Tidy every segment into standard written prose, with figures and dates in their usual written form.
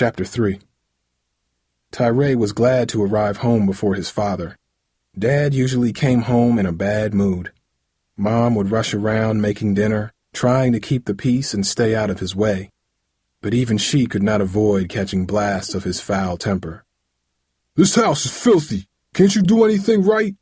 Chapter 3. Tyray was glad to arrive home before his father. Dad usually came home in a bad mood. Mom would rush around making dinner, trying to keep the peace and stay out of his way. But even she could not avoid catching blasts of his foul temper. "This house is filthy. Can't you do anything right?"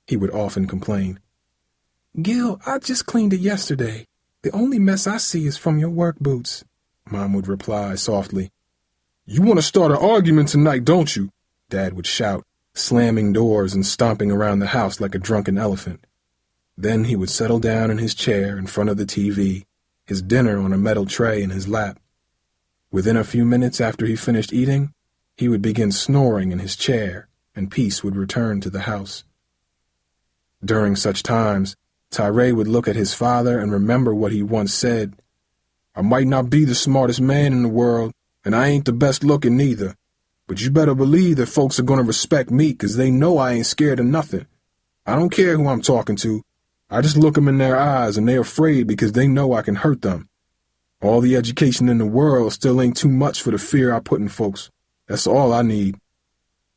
he would often complain. "Gil, I just cleaned it yesterday. The only mess I see is from your work boots," Mom would reply softly. "You want to start an argument tonight, don't you?" Dad would shout, slamming doors and stomping around the house like a drunken elephant. Then he would settle down in his chair in front of the TV, his dinner on a metal tray in his lap. Within a few minutes after he finished eating, he would begin snoring in his chair, and peace would return to the house. During such times, Tyray would look at his father and remember what he once said. "I might not be the smartest man in the world, and I ain't the best looking neither, but you better believe that folks are gonna respect me 'cause they know I ain't scared of nothing. I don't care who I'm talking to. I just look 'em in their eyes and they're afraid because they know I can hurt them. All the education in the world still ain't too much for the fear I put in folks. That's all I need."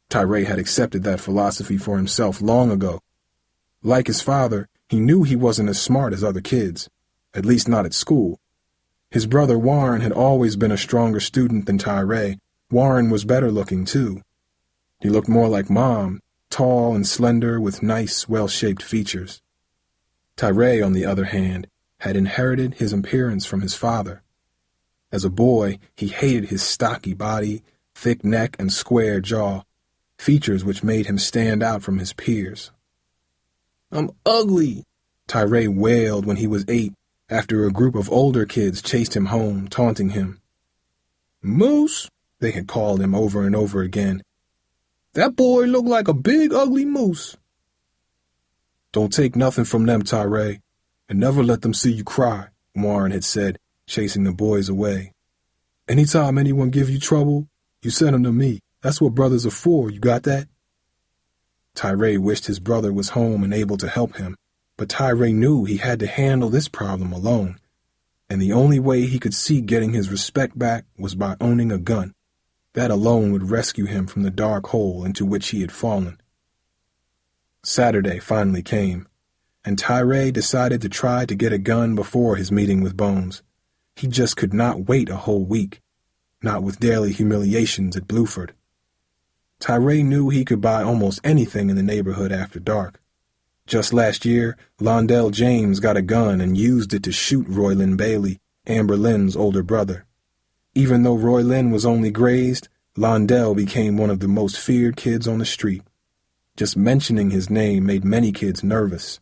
Tyray had accepted that philosophy for himself long ago. Like his father, he knew he wasn't as smart as other kids, at least not at school. His brother Warren had always been a stronger student than Tyray. Warren was better looking, too. He looked more like Mom, tall and slender with nice, well-shaped features. Tyray, on the other hand, had inherited his appearance from his father. As a boy, he hated his stocky body, thick neck, and square jaw, features which made him stand out from his peers. "I'm ugly," Tyray wailed when he was 8, after a group of older kids chased him home, taunting him. "Moose," they had called him over and over again. "That boy looked like a big, ugly moose." "Don't take nothing from them, Tyray, and never let them see you cry," Warren had said, chasing the boys away. "Anytime anyone give you trouble, you send them to me. That's what brothers are for, you got that?" Tyray wished his brother was home and able to help him, but Tyray knew he had to handle this problem alone, and the only way he could see getting his respect back was by owning a gun. That alone would rescue him from the dark hole into which he had fallen. Saturday finally came, and Tyray decided to try to get a gun before his meeting with Bones. He just could not wait a whole week, not with daily humiliations at Bluford. Tyray knew he could buy almost anything in the neighborhood after dark. Just last year, Londell James got a gun and used it to shoot Roy Lynn Bailey, Amber Lynn's older brother. Even though Roy Lynn was only grazed, Londell became one of the most feared kids on the street. Just mentioning his name made many kids nervous.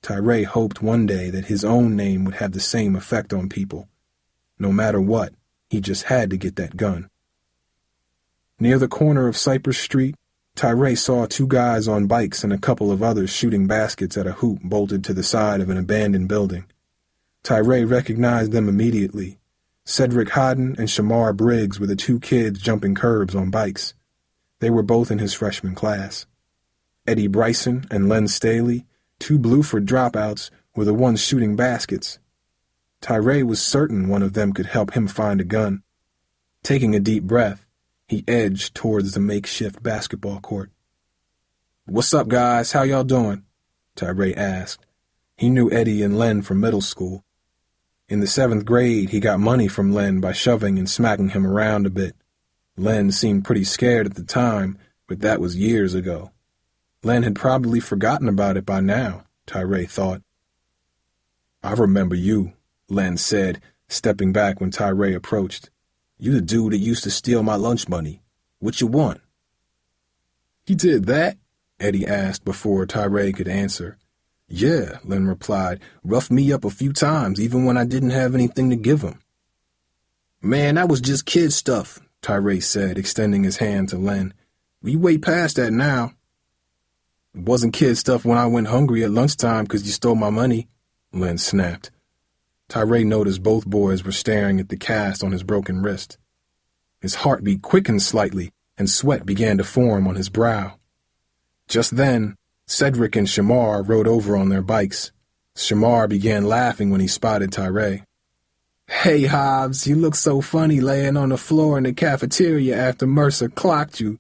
Tyray hoped one day that his own name would have the same effect on people. No matter what, he just had to get that gun. Near the corner of Cypress Street, Tyray saw 2 guys on bikes and a couple of others shooting baskets at a hoop bolted to the side of an abandoned building. Tyray recognized them immediately. Cedric Hodden and Shamar Briggs were the 2 kids jumping curbs on bikes. They were both in his freshman class. Eddie Bryson and Len Staley, 2 Bluford dropouts, were the ones shooting baskets. Tyray was certain one of them could help him find a gun. Taking a deep breath, he edged towards the makeshift basketball court. "What's up, guys? How y'all doing?" Tyray asked. He knew Eddie and Len from middle school. In the 7th grade, he got money from Len by shoving and smacking him around a bit. Len seemed pretty scared at the time, but that was years ago. Len had probably forgotten about it by now, Tyray thought. "I remember you," Len said, stepping back when Tyray approached. "You the dude that used to steal my lunch money. What you want?" "He did that?" Eddie asked before Tyray could answer. "Yeah," Len replied, "roughed me up a few times, even when I didn't have anything to give him." "Man, that was just kid stuff," Tyray said, extending his hand to Len. "We way past that now." "It wasn't kid stuff when I went hungry at lunchtime 'cause you stole my money," Len snapped. Tyray noticed both boys were staring at the cast on his broken wrist. His heartbeat quickened slightly, and sweat began to form on his brow. Just then, Cedric and Shamar rode over on their bikes. Shamar began laughing when he spotted Tyray. "Hey, Hobbs, you look so funny laying on the floor in the cafeteria after Mercer clocked you."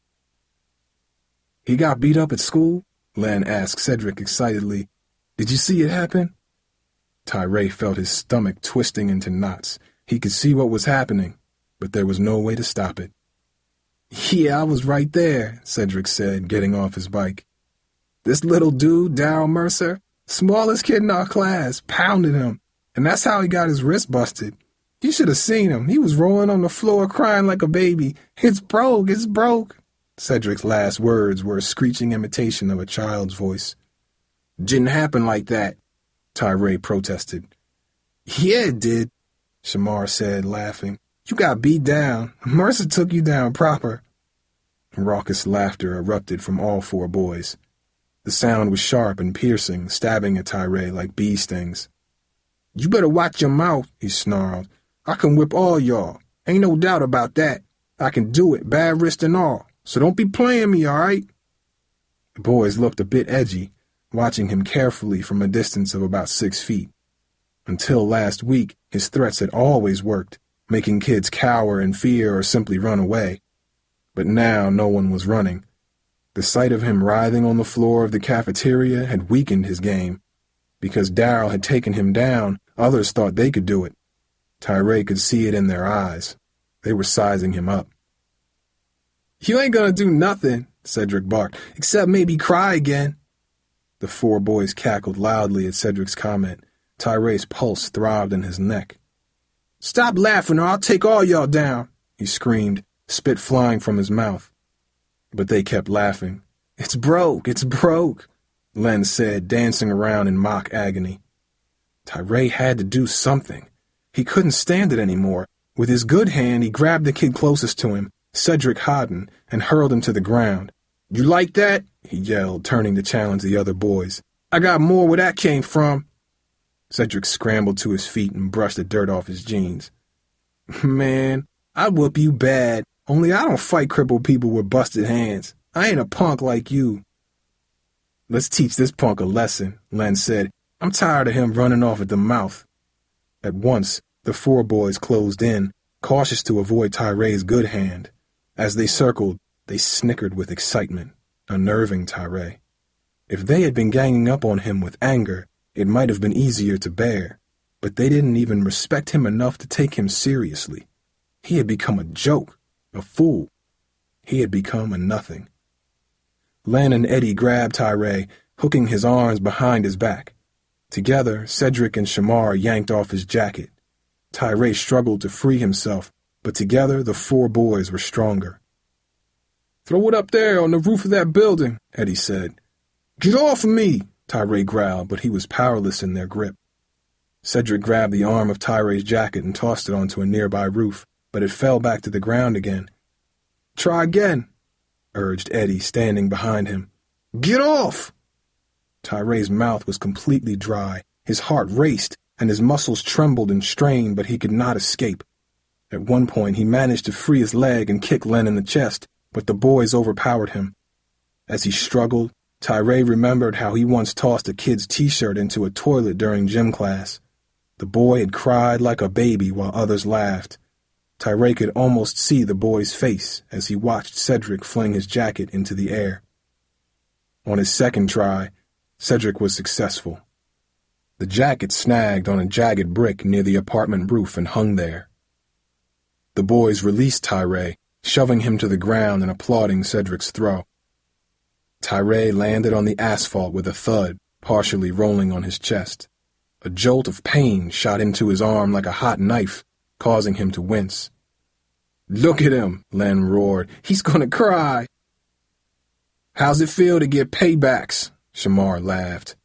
"He got beat up at school?" Len asked Cedric excitedly. "Did you see it happen?" Tyray felt his stomach twisting into knots. He could see what was happening, but there was no way to stop it. "Yeah, I was right there," Cedric said, getting off his bike. "This little dude, Darrell Mercer, smallest kid in our class, pounded him, and that's how he got his wrist busted. You should have seen him. He was rolling on the floor crying like a baby. 'It's broke, it's broke.'" Cedric's last words were a screeching imitation of a child's voice. "Didn't happen like that," Tyray protested. "Yeah, it did," Shamar said, laughing. "You got beat down. Mercer took you down proper." Raucous laughter erupted from all four boys. The sound was sharp and piercing, stabbing at Tyray like bee stings. "You better watch your mouth," he snarled. "I can whip all y'all. Ain't no doubt about that. I can do it, bad wrist and all. So don't be playing me, all right?" The boys looked a bit edgy, watching him carefully from a distance of about 6 feet. Until last week, his threats had always worked, making kids cower in fear or simply run away. But now no one was running. The sight of him writhing on the floor of the cafeteria had weakened his game. Because Darrell had taken him down, others thought they could do it. Tyray could see it in their eyes. They were sizing him up. "You ain't gonna do nothing," Cedric barked, "except maybe cry again." The four boys cackled loudly at Cedric's comment. Tyray's pulse throbbed in his neck. "Stop laughing or I'll take all y'all down," he screamed, spit flying from his mouth. But they kept laughing. It's broke," Len said, dancing around in mock agony. Tyray had to do something. He couldn't stand it anymore. With his good hand, he grabbed the kid closest to him, Cedric Hodden, and hurled him to the ground. "You like that?" he yelled, turning to challenge the other boys. "I got more where that came from." Cedric scrambled to his feet and brushed the dirt off his jeans. "Man, I'd whoop you bad, only I don't fight crippled people with busted hands. I ain't a punk like you." "Let's teach this punk a lesson," Len said. "I'm tired of him running off at the mouth." At once, the four boys closed in, cautious to avoid Tyray's good hand. As they circled, they snickered with excitement, unnerving Tyray. If they had been ganging up on him with anger, it might have been easier to bear, but they didn't even respect him enough to take him seriously. He had become a joke, a fool. He had become a nothing. Len and Eddie grabbed Tyray, hooking his arms behind his back. Together, Cedric and Shamar yanked off his jacket. Tyray struggled to free himself, but together the four boys were stronger. "Throw it up there on the roof of that building," Eddie said. "Get off of me," Tyray growled, but he was powerless in their grip. Cedric grabbed the arm of Tyray's jacket and tossed it onto a nearby roof, but it fell back to the ground again. "Try again," urged Eddie, standing behind him. "Get off!" Tyray's mouth was completely dry, his heart raced, and his muscles trembled and strained, but he could not escape. At one point, he managed to free his leg and kick Len in the chest, but the boys overpowered him. As he struggled, Tyray remembered how he once tossed a kid's t-shirt into a toilet during gym class. The boy had cried like a baby while others laughed. Tyray could almost see the boy's face as he watched Cedric fling his jacket into the air. On his second try, Cedric was successful. The jacket snagged on a jagged brick near the apartment roof and hung there. The boys released Tyray, shoving him to the ground and applauding Cedric's throw. Tyray landed on the asphalt with a thud, partially rolling on his chest. A jolt of pain shot into his arm like a hot knife, causing him to wince. "Look at him," Len roared. "He's gonna cry." "How's it feel to get paybacks?" Shamar laughed.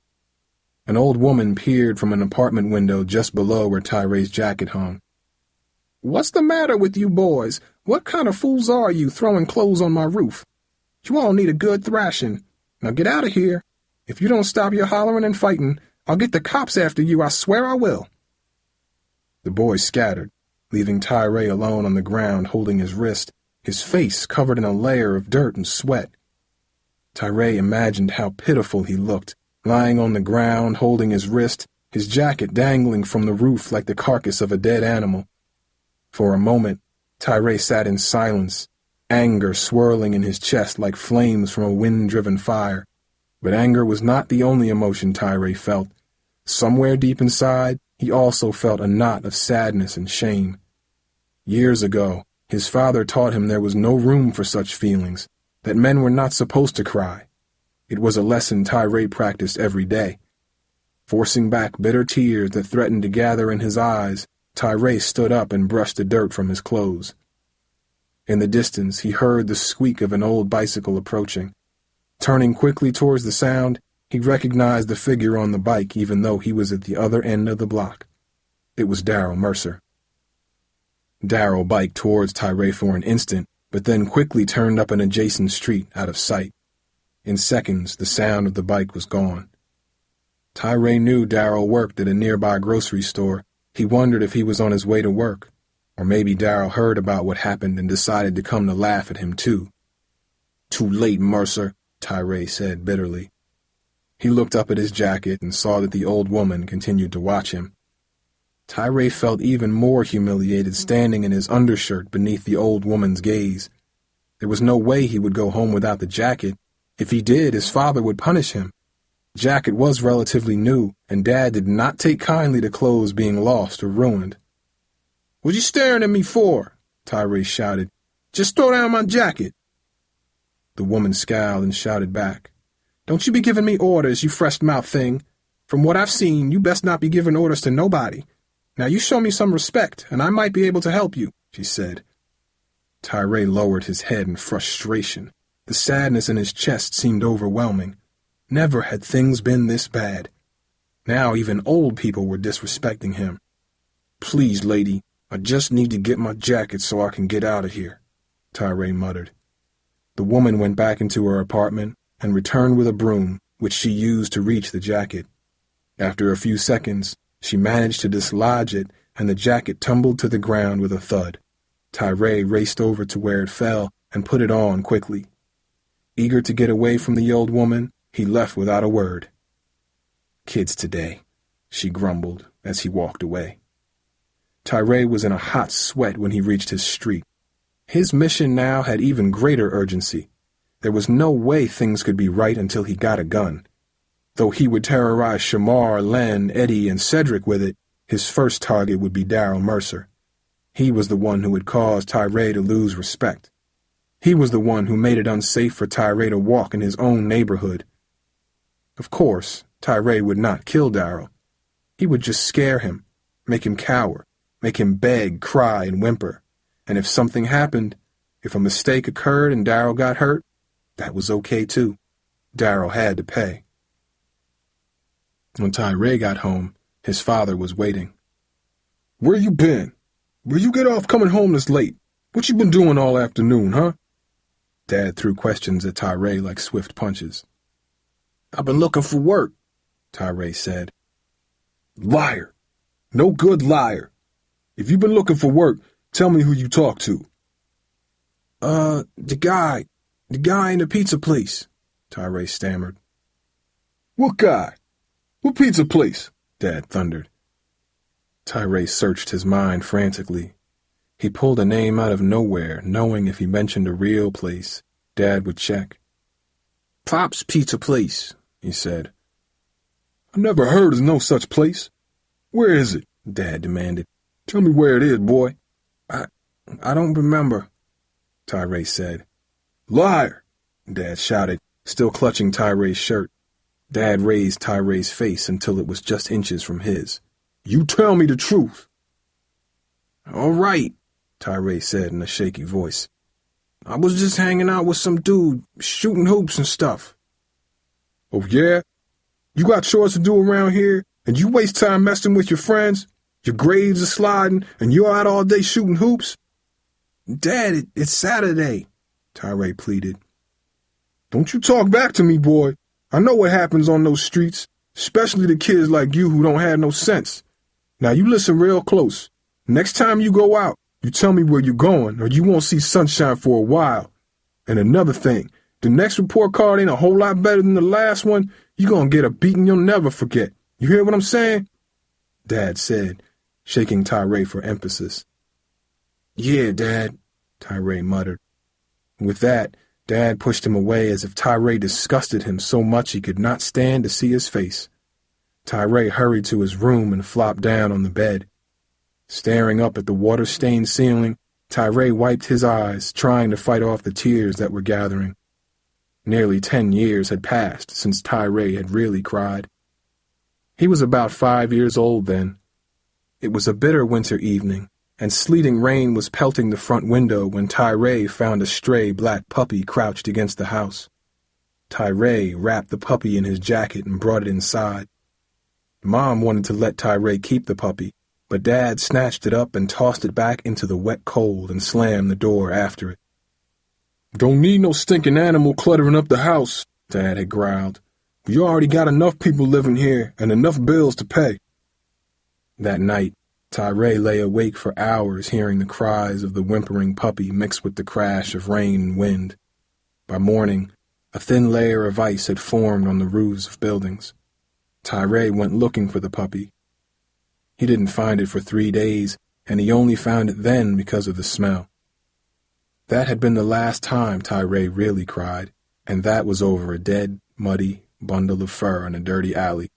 An old woman peered from an apartment window just below where Tyray's jacket hung. "What's the matter with you boys? What kind of fools are you throwing clothes on my roof? You all need a good thrashing. Now get out of here. If you don't stop your hollering and fighting, I'll get the cops after you, I swear I will." The boys scattered, leaving Tyray alone on the ground holding his wrist, his face covered in a layer of dirt and sweat. Tyray imagined how pitiful he looked, lying on the ground holding his wrist, his jacket dangling from the roof like the carcass of a dead animal. For a moment, Tyray sat in silence, anger swirling in his chest like flames from a wind-driven fire. But anger was not the only emotion Tyray felt. Somewhere deep inside, he also felt a knot of sadness and shame. Years ago, his father taught him there was no room for such feelings, that men were not supposed to cry. It was a lesson Tyray practiced every day. Forcing back bitter tears that threatened to gather in his eyes, Tyray stood up and brushed the dirt from his clothes. In the distance, he heard the squeak of an old bicycle approaching. Turning quickly towards the sound, he recognized the figure on the bike even though he was at the other end of the block. It was Darrell Mercer. Darrell biked towards Tyray for an instant, but then quickly turned up an adjacent street out of sight. In seconds, the sound of the bike was gone. Tyray knew Darrell worked at a nearby grocery store. He wondered if he was on his way to work, or maybe Darrell heard about what happened and decided to come to laugh at him too. "Too late, Mercer," Tyray said bitterly. He looked up at his jacket and saw that the old woman continued to watch him. Tyray felt even more humiliated standing in his undershirt beneath the old woman's gaze. There was no way he would go home without the jacket. If he did, his father would punish him. The jacket was relatively new, and Dad did not take kindly to clothes being lost or ruined. "What you staring at me for?" Tyray shouted. "Just throw down my jacket." The woman scowled and shouted back. "Don't you be giving me orders, you fresh-mouthed thing. From what I've seen, you best not be giving orders to nobody. Now you show me some respect, and I might be able to help you," she said. Tyray lowered his head in frustration. The sadness in his chest seemed overwhelming. Never had things been this bad. Now even old people were disrespecting him. "Please, lady, I just need to get my jacket so I can get out of here," Tyray muttered. The woman went back into her apartment and returned with a broom, which she used to reach the jacket. After a few seconds, she managed to dislodge it, and the jacket tumbled to the ground with a thud. Tyray raced over to where it fell and put it on quickly. Eager to get away from the old woman, he left without a word. "Kids today," she grumbled as he walked away. Tyray was in a hot sweat when he reached his street. His mission now had even greater urgency. There was no way things could be right until he got a gun. Though he would terrorize Shamar, Len, Eddie, and Cedric with it, his first target would be Darrell Mercer. He was the one who had caused Tyray to lose respect. He was the one who made it unsafe for Tyray to walk in his own neighborhood. Of course, Tyray would not kill Darrell. He would just scare him, make him cower, make him beg, cry, and whimper. And if something happened, if a mistake occurred and Darrell got hurt, that was okay too. Darrell had to pay. When Tyray got home, his father was waiting. "Where you been? Where you get off coming home this late? What you been doing all afternoon, huh?" Dad threw questions at Tyray like swift punches. "I've been looking for work," Tyray said. "Liar. No good liar. If you've been looking for work, tell me who you talked to." The guy in the pizza place," Tyray stammered. "What guy? What pizza place?" Dad thundered. Tyray searched his mind frantically. He pulled a name out of nowhere, knowing if he mentioned a real place, Dad would check. "Pop's Pizza Place," he said. "I never heard of no such place. Where is it?" Dad demanded. "Tell me where it is, boy." I don't remember," Tyray said. "Liar!" Dad shouted, still clutching Tyray's shirt. Dad raised Tyray's face until it was just inches from his. "You tell me the truth." "All right," Tyray said in a shaky voice. "I was just hanging out with some dude, shooting hoops and stuff." "Oh, yeah? You got chores to do around here, and you waste time messing with your friends? Your grades are sliding, and you're out all day shooting hoops?" "Dad, it's Saturday," Tyray pleaded. "Don't you talk back to me, boy. I know what happens on those streets, especially the kids like you who don't have no sense. Now you listen real close. Next time you go out, you tell me where you're going, or you won't see sunshine for a while. And another thing, the next report card ain't a whole lot better than the last one. You're gonna get a beating you'll never forget. You hear what I'm saying? Dad said, shaking Tyray for emphasis. Yeah, Dad, Tyray muttered. With that, Dad pushed him away as if Tyray disgusted him so much he could not stand to see his face. Tyray hurried to his room and flopped down on the bed. Staring up at the water-stained ceiling, Tyray wiped his eyes, trying to fight off the tears that were gathering. Nearly 10 years had passed since Tyray had really cried. He was about 5 years old then. It was a bitter winter evening, and sleeting rain was pelting the front window when Tyray found a stray black puppy crouched against the house. Tyray wrapped the puppy in his jacket and brought it inside. Mom wanted to let Tyray keep the puppy, but Dad snatched it up and tossed it back into the wet cold and slammed the door after it. Don't need no stinking animal cluttering up the house, Dad had growled. We already got enough people living here and enough bills to pay. That night, Tyray lay awake for hours hearing the cries of the whimpering puppy mixed with the crash of rain and wind. By morning, a thin layer of ice had formed on the roofs of buildings. Tyray went looking for the puppy. He didn't find it for 3 days, and he only found it then because of the smell. That had been the last time Tyray really cried, and that was over a dead, muddy bundle of fur in a dirty alley.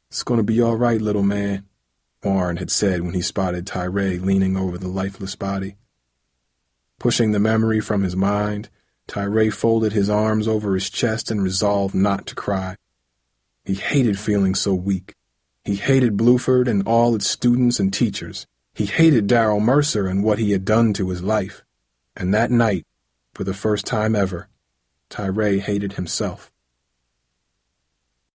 It's gonna be all right, little man, Warren had said when he spotted Tyray leaning over the lifeless body. Pushing the memory from his mind, Tyray folded his arms over his chest and resolved not to cry. He hated feeling so weak. He hated Bluford and all its students and teachers. He hated Darrell Mercer and what he had done to his life. And that night, for the first time ever, Tyray hated himself.